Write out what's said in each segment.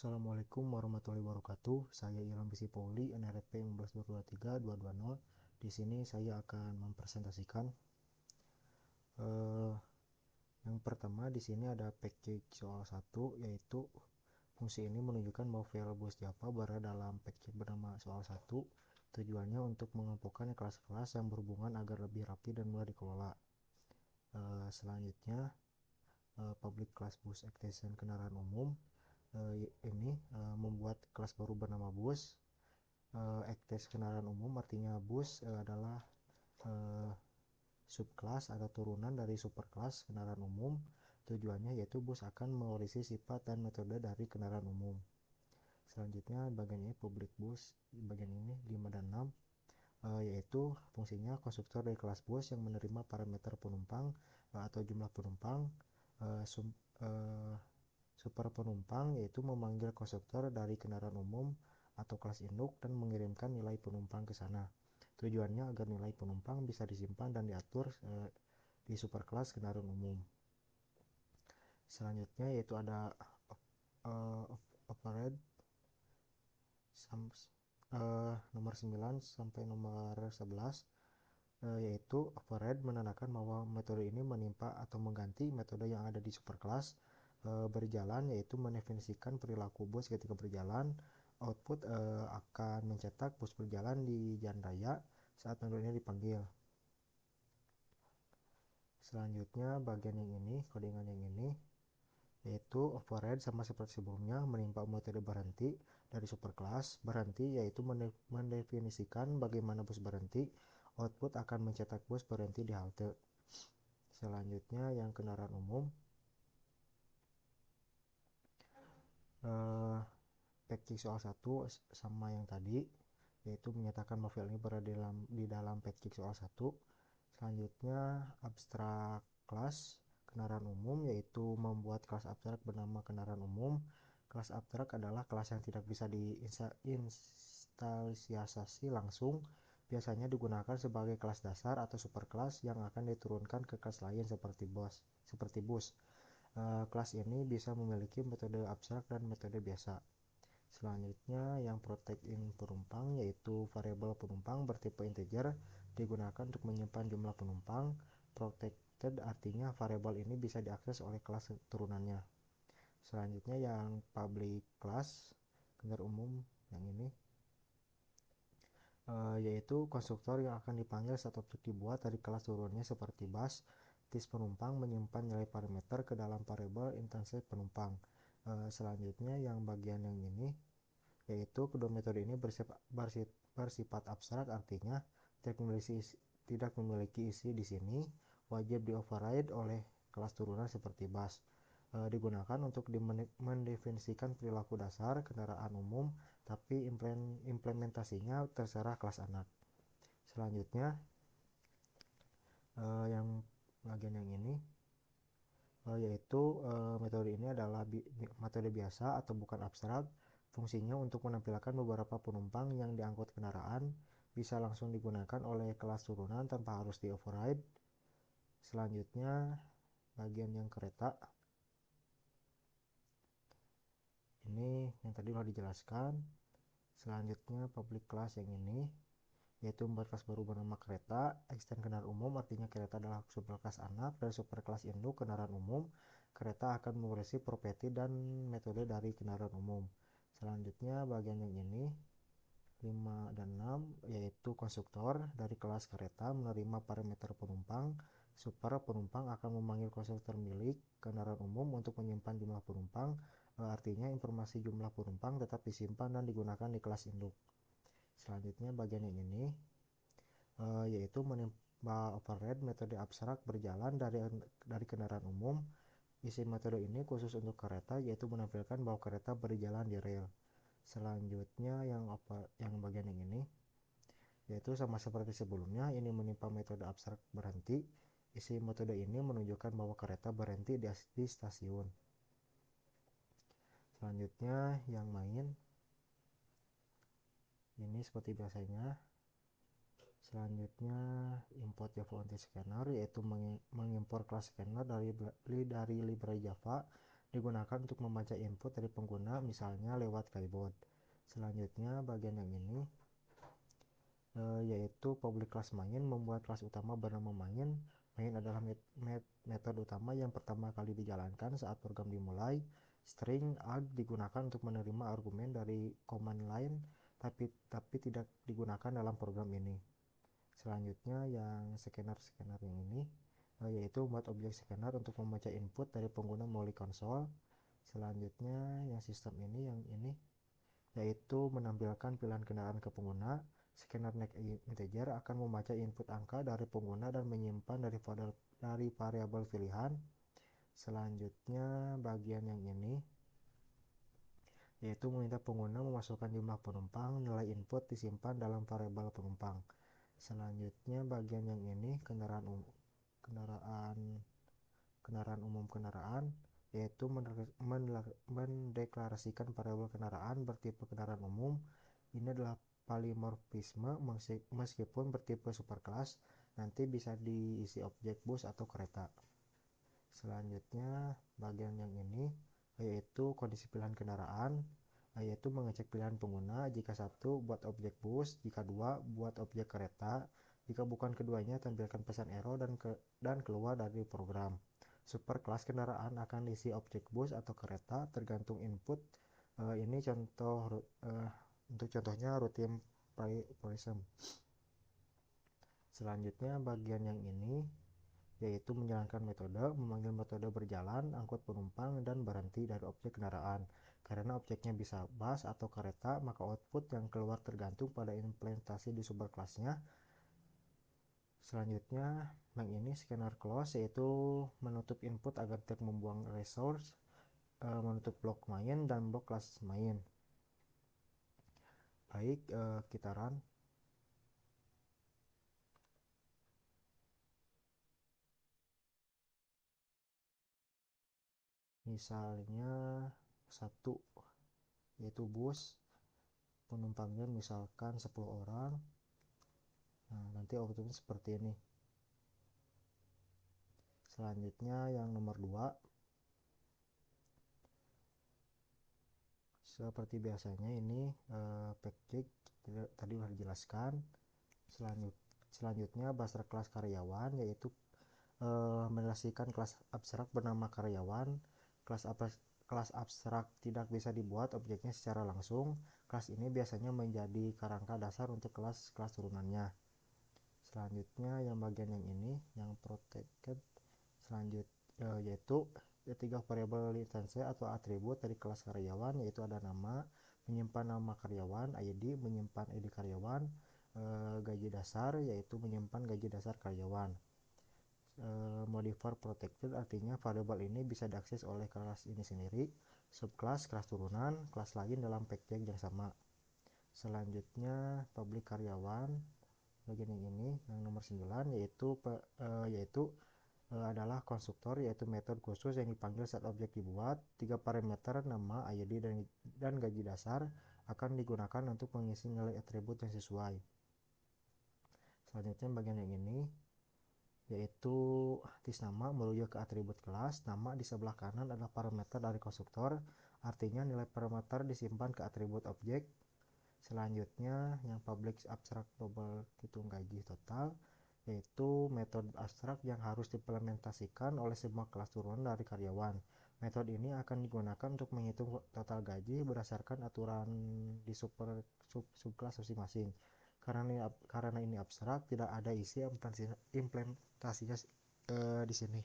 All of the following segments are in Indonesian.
Assalamualaikum warahmatullahi wabarakatuh. Saya Ilham Bisi Pauli, NRP 1423220. Di sini saya akan mempresentasikan yang pertama. Di sini ada package soal 1, yaitu fungsi ini menunjukkan bahwa variabel Java berada dalam package bernama soal 1. Tujuannya untuk mengelompokkan kelas-kelas yang berhubungan agar lebih rapi dan mudah dikelola. Selanjutnya public class bus extension kendaraan umum. Ini membuat kelas baru bernama bus. Ektes kendaraan umum artinya bus adalah subkelas atau turunan dari superkelas kendaraan umum. Tujuannya yaitu bus akan mewarisi sifat dan metode dari kendaraan umum. Selanjutnya bagian ini public bus, bagian ini 5 dan 6, yaitu fungsinya konstruktor dari kelas bus yang menerima parameter penumpang atau jumlah penumpang. Super penumpang yaitu memanggil konstruktor dari kendaraan umum atau kelas induk dan mengirimkan nilai penumpang ke sana. Tujuannya agar nilai penumpang bisa disimpan dan diatur di superkelas kendaraan umum. Selanjutnya yaitu ada override nomor 9 sampai nomor 11, yaitu override menandakan bahwa metode ini menimpa atau mengganti metode yang ada di superkelas berjalan, yaitu mendefinisikan perilaku bus ketika berjalan. Output akan mencetak bus berjalan di jalan raya saat metode ini dipanggil. Selanjutnya bagian yang ini, codingan yang ini, yaitu override sama seperti sebelumnya menimpa metode berhenti dari superkelas. Berhenti yaitu mendefinisikan bagaimana bus berhenti. Output akan mencetak bus berhenti di halte. Selanjutnya yang kendaraan umum. Package soal 1 sama yang tadi, yaitu menyatakan bahwa file ini berada di dalam package soal 1. Selanjutnya abstrak kelas kendaraan umum, yaitu membuat kelas abstrak bernama kendaraan umum. Kelas abstrak adalah kelas yang tidak bisa diinstansiasi langsung. Biasanya digunakan sebagai kelas dasar atau superkelas yang akan diturunkan ke kelas lain seperti bus. Kelas ini bisa memiliki metode abstrak dan metode biasa. Selanjutnya yang protect in penumpang, yaitu variabel penumpang bertipe integer digunakan untuk menyimpan jumlah penumpang. Protected artinya variabel ini bisa diakses oleh kelas turunannya. Selanjutnya yang public class kendaraan umum yang ini, yaitu konstruktor yang akan dipanggil saat objek dibuat dari kelas turunannya seperti bus. Tis penumpang menyimpan nilai parameter ke dalam variabel intensitas penumpang. Selanjutnya yang bagian yang ini, yaitu kedua metode ini bersifat abstrak, artinya tidak memiliki isi di sini, wajib di-override oleh kelas turunan seperti bus. Digunakan untuk mendefinisikan perilaku dasar kendaraan umum, tapi implementasinya terserah kelas anak. Selanjutnya yang bagian yang ini, yaitu metode ini adalah metode biasa atau bukan abstrak. Fungsinya untuk menampilkan beberapa penumpang yang diangkut kendaraan, bisa langsung digunakan oleh kelas turunan tanpa harus di-override. Selanjutnya bagian yang kereta, ini yang tadi sudah dijelaskan. Selanjutnya public class yang ini, yaitu membuat kelas baru bernama kereta. Extend kendaraan umum artinya kereta adalah superkelas anak dari superkelas induk kendaraan umum. Kereta akan mewarisi properti dan metode dari kendaraan umum. Selanjutnya bagian yang ini 5 dan 6, yaitu konstruktor dari kelas kereta menerima parameter penumpang. Super penumpang akan memanggil konstruktor milik kendaraan umum untuk menyimpan jumlah penumpang. Artinya informasi jumlah penumpang tetap disimpan dan digunakan di kelas induk. Selanjutnya bagian yang ini, yaitu menimpa override metode abstrak berjalan dari kendaraan umum. Isi metode ini khusus untuk kereta, yaitu menampilkan bahwa kereta berjalan di rel. Selanjutnya yang bagian yang ini, yaitu sama seperti sebelumnya, ini menimpa metode abstrak berhenti. Isi metode ini menunjukkan bahwa kereta berhenti di stasiun. Selanjutnya yang main, ini seperti biasanya. Selanjutnya import Java Entity Scanner, yaitu mengimpor kelas scanner dari library Java. digunakan untuk membaca input dari pengguna, misalnya lewat keyboard. Selanjutnya bagian yang ini yaitu public class main. Membuat kelas utama bernama main. Main adalah metode utama yang pertama kali dijalankan saat program dimulai. String arg digunakan untuk menerima argumen dari command line, tapi tidak digunakan dalam program ini. Selanjutnya yang scanner yang ini yaitu membuat objek scanner untuk membaca input dari pengguna melalui konsol. Selanjutnya yang sistem ini yaitu menampilkan pilihan kendaraan ke pengguna. Scanner next integer akan membaca input angka dari pengguna dan menyimpan dari variabel pilihan. Selanjutnya bagian yang ini yaitu meminta pengguna memasukkan jumlah penumpang. Nilai input disimpan dalam variabel penumpang. Selanjutnya bagian yang ini kendaraan yaitu mendeklarasikan variabel kendaraan bertipe kendaraan umum. Ini adalah polymorphisme, meskipun bertipe superclass, nanti bisa diisi objek bus atau kereta. Selanjutnya bagian yang ini yaitu kondisi pilihan kendaraan, yaitu mengecek pilihan pengguna. Jika satu, buat objek bus. Jika dua, buat objek kereta. Jika bukan keduanya, tampilkan pesan error dan keluar dari program. Superclass kendaraan akan diisi objek bus atau kereta tergantung input. Ini untuk contohnya routine prism. Selanjutnya bagian yang ini yaitu menjalankan metode, memanggil metode berjalan, angkut penumpang, dan berhenti dari objek kendaraan. Karena objeknya bisa bus atau kereta, maka output yang keluar tergantung pada implementasi di superclassnya. Selanjutnya yang ini scanner close, yaitu menutup input agar tidak membuang resource, menutup blok main dan blok kelas main. Baik, kita run. Misalnya satu, yaitu bus, penumpangnya misalkan 10 orang. Nah, nanti outputnya seperti ini. Selanjutnya yang nomor 2, seperti biasanya ini package tadi sudah dijelaskan. Selanjutnya Buster kelas karyawan, yaitu menjelaskan kelas abstrak bernama karyawan. Kelas abstrak tidak bisa dibuat objeknya secara langsung. Kelas ini biasanya menjadi kerangka dasar untuk kelas turunannya. Selanjutnya yang bagian yang ini, yang protected, yaitu ketiga variabel instansi atau atribut dari kelas karyawan, yaitu ada nama, menyimpan nama karyawan, ID, menyimpan ID karyawan, gaji dasar, yaitu menyimpan gaji dasar karyawan. Modifier protected artinya variabel ini bisa diakses oleh kelas ini sendiri, subclass, kelas turunan, kelas lain dalam package yang sama. Selanjutnya public karyawan, bagian yang ini yang nomor 9, yaitu adalah konstruktor, yaitu metode khusus yang dipanggil saat objek dibuat. 3 parameter nama, ID, dan gaji dasar akan digunakan untuk mengisi nilai atribut yang sesuai. Selanjutnya bagian yang ini yaitu artis nama merujuk ke atribut kelas. Nama di sebelah kanan adalah parameter dari konstruktor, artinya nilai parameter disimpan ke atribut objek. Selanjutnya yang public abstrak double hitung gaji total, yaitu metode abstrak yang harus diimplementasikan oleh semua kelas turunan dari karyawan. Metode ini akan digunakan untuk menghitung total gaji berdasarkan aturan di subkelas masing-masing. Karena ini abstrak, tidak ada isi implementasinya di sini.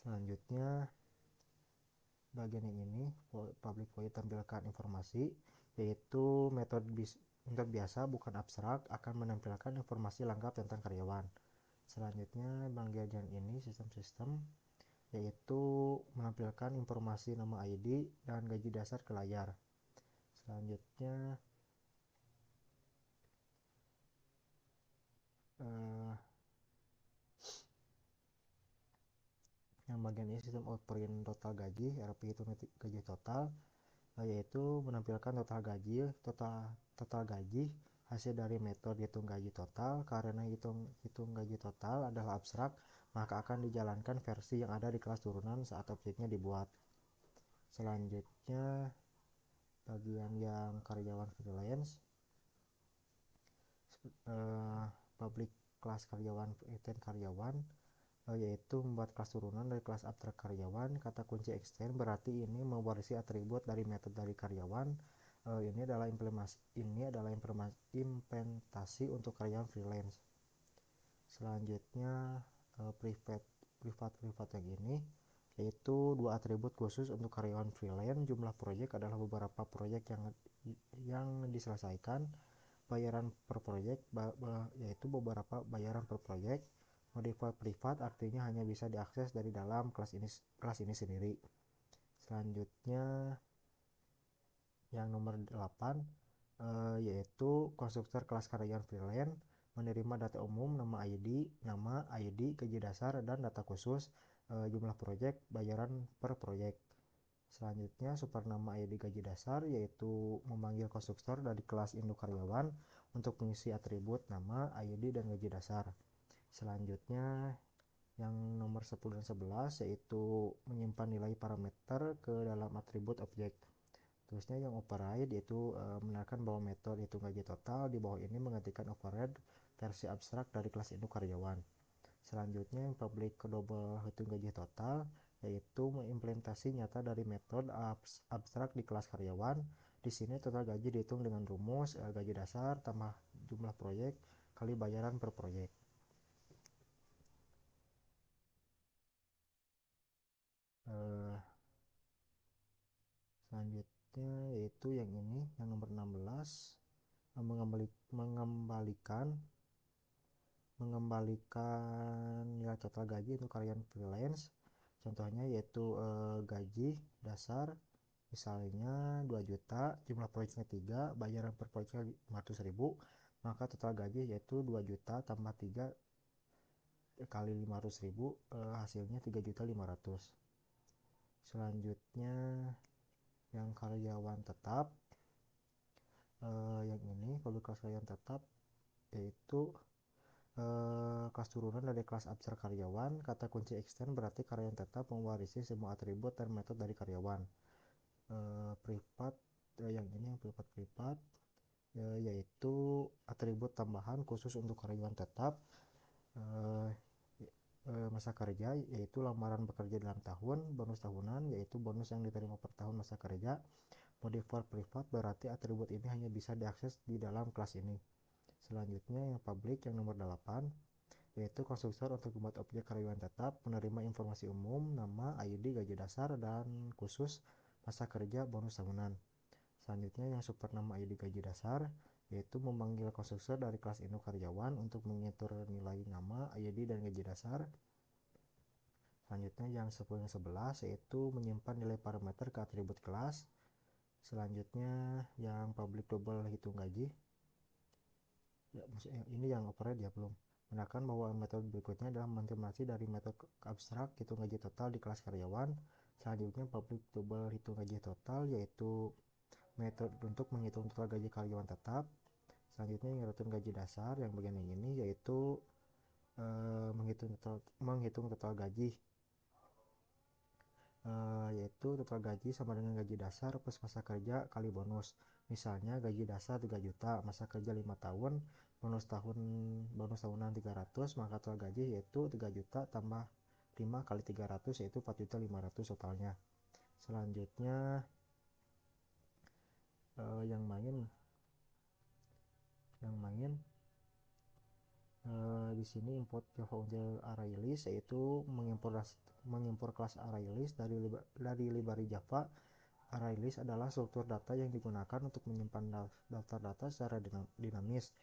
Selanjutnya bagian yang ini public void tampilkan informasi, yaitu metode biasa bukan abstrak akan menampilkan informasi lengkap tentang karyawan. Selanjutnya bagian ini sistem, yaitu menampilkan informasi nama ID dan gaji dasar ke layar. Selanjutnya yang bagian ini sistem outprint total gaji, RP hitung gaji total, yaitu menampilkan total gaji hasil dari metode hitung gaji total. Karena hitung gaji total adalah abstrak, maka akan dijalankan versi yang ada di kelas turunan saat objeknya dibuat. Selanjutnya bagian yang karyawan freelance, public kelas karyawan karyawan, yaitu membuat kelas turunan dari kelas abstrak karyawan. Kata kunci extend berarti ini mewarisi atribut dari metode dari karyawan. Ini adalah implementasi untuk karyawan freelance. Selanjutnya privat yang ini, yaitu dua atribut khusus untuk karyawan freelance. Jumlah proyek adalah beberapa proyek yang diselesaikan. Bayaran per proyek, yaitu beberapa bayaran per proyek. Modifier privat artinya hanya bisa diakses dari dalam kelas ini sendiri. Selanjutnya yang nomor 8, yaitu konstruktor kelas karyawan freelance menerima data umum, nama, ID, gaji dasar, dan data khusus, jumlah proyek, bayaran per proyek. Selanjutnya super nama, ID, gaji dasar, yaitu memanggil konstruktor dari kelas induk karyawan untuk mengisi atribut nama, ID, dan gaji dasar. Selanjutnya yang nomor 10 dan 11, yaitu menyimpan nilai parameter ke dalam atribut objek. Terusnya yang override, yaitu menandakan bahwa metode hitung gaji total di bawah ini menggantikan override versi abstrak dari kelas induk karyawan. Selanjutnya yang public double hitung gaji total, yaitu mengimplementasi nyata dari metode abstrak di kelas karyawan. Di sini total gaji dihitung dengan rumus gaji dasar tambah jumlah proyek kali bayaran per proyek. Selanjutnya yaitu yang ini, yang nomor 16, mengembalikan nilai total gaji untuk karyawan freelance. Contohnya yaitu gaji dasar misalnya 2 juta, jumlah proyeknya 3, bayaran per proyeknya 500.000, maka total gaji yaitu 2 juta tambah 3 kali 500.000, hasilnya 3.500.000. Selanjutnya yang karyawan tetap, yang ini public kelas karyawan tetap, yaitu kelas turunan dari kelas abstrak karyawan. Kata kunci extend berarti karyawan tetap mewarisi semua atribut dan metode dari karyawan. Privat, yang ini yang privat, yaitu atribut tambahan khusus untuk karyawan tetap. Masa kerja, yaitu lamaran bekerja dalam tahun. Bonus tahunan, yaitu bonus yang diterima per tahun masa kerja. Modifier privat berarti atribut ini hanya bisa diakses di dalam kelas ini. Selanjutnya yang public, yang nomor 8, yaitu konstruktor untuk membuat objek karyawan tetap menerima informasi umum, nama, ID, gaji dasar, dan khusus masa kerja, bonus tahunan. Selanjutnya yang super nama, ID, gaji dasar, yaitu memanggil konstruktor dari kelas induk karyawan untuk mengatur nilai nama, ID, dan gaji dasar. Selanjutnya yang 10 dan 11, yaitu menyimpan nilai parameter ke atribut kelas. Selanjutnya yang public double hitung gaji, ya, maksudnya ini yang override ya, belum. Menandakan bahwa metode berikutnya adalah implementasi dari metode abstrak hitung gaji total di kelas karyawan. Selanjutnya public double hitung gaji total, yaitu metode untuk menghitung total gaji karyawan tetap. Selanjutnya yang hitung gaji dasar, yang bagian ini, yaitu menghitung total gaji, yaitu total gaji sama dengan gaji dasar plus masa kerja kali bonus. Misalnya gaji dasar 3 juta, masa kerja 5 tahun, bonus tahunan 300, maka total gaji yaitu 3 juta tambah 5 kali 300, yaitu 4.500.000 totalnya. Selanjutnya yang main di sini import Java Until ArrayList, yaitu mengimpor kelas ArrayList dari library Java. ArrayList adalah struktur data yang digunakan untuk menyimpan daftar data secara dinamis,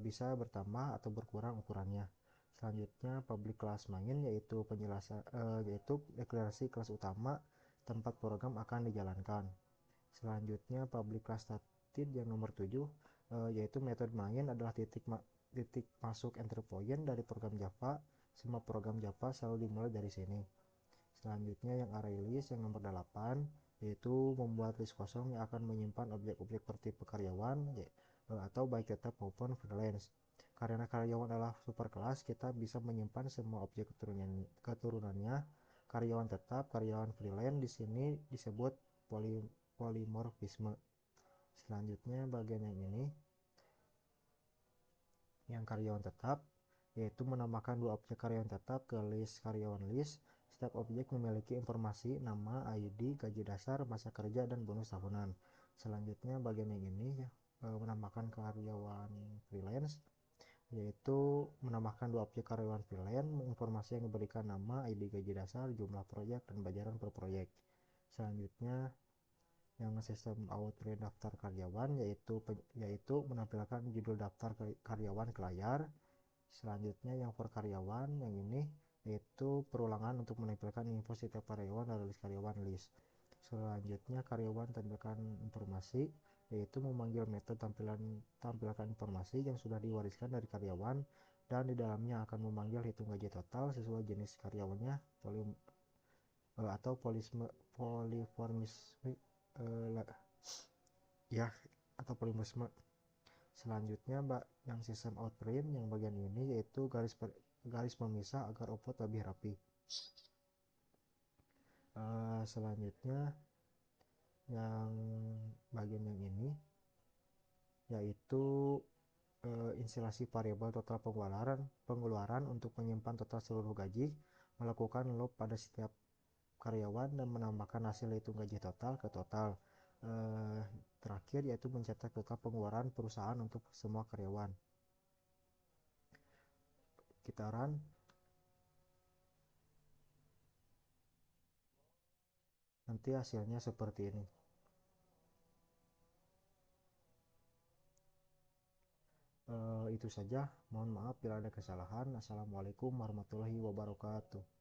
bisa bertambah atau berkurang ukurannya. Selanjutnya public class main, yaitu yaitu deklarasi kelas utama tempat program akan dijalankan. Selanjutnya public class started, yang nomor 7, yaitu metode main adalah titik masuk entry point dari program Java. Semua program Java selalu dimulai dari sini. Selanjutnya yang ArrayList, yang nomor 8, yaitu membuat list kosong yang akan menyimpan objek-objek per tipe karyawan, atau baik tetap maupun freelance. Karena karyawan adalah superkelas, kita bisa menyimpan semua objek keturunannya. Karyawan tetap, karyawan freelance di sini disebut polimorfisme. Selanjutnya bagian yang ini, yang karyawan tetap, yaitu menambahkan dua objek karyawan tetap ke list karyawan list. Setiap objek memiliki informasi nama, ID, gaji dasar, masa kerja, dan bonus tahunan. Selanjutnya bagian yang ini ya, menambahkan karyawan freelance, yaitu menambahkan dua objek karyawan freelance, informasi yang diberikan nama, ID, gaji dasar, jumlah proyek, dan bayaran per proyek. Selanjutnya yang sistem output daftar karyawan, yaitu menampilkan judul daftar karyawan ke layar. Selanjutnya yang for karyawan, yang ini yaitu perulangan untuk menampilkan info setiap karyawan dari list karyawan list. Selanjutnya karyawan tampilkan informasi, yaitu memanggil metode tampilkan informasi yang sudah diwariskan dari karyawan, dan di dalamnya akan memanggil hitung gaji total sesuai jenis karyawannya atau poliformisme ya atau polimorfisme. Selanjutnya yang sistem outprint, yang bagian ini yaitu garis pemisah agar output lebih rapi. Selanjutnya yang bagian yang ini yaitu instalasi variabel total pengeluaran untuk menyimpan total seluruh gaji, melakukan loop pada setiap karyawan, dan menambahkan hasil hitung gaji total ke total. Terakhir yaitu mencetak total pengeluaran perusahaan untuk semua karyawan. Kita run. Nanti hasilnya seperti ini. Itu saja. Mohon maaf bila ada kesalahan. Assalamualaikum warahmatullahi wabarakatuh.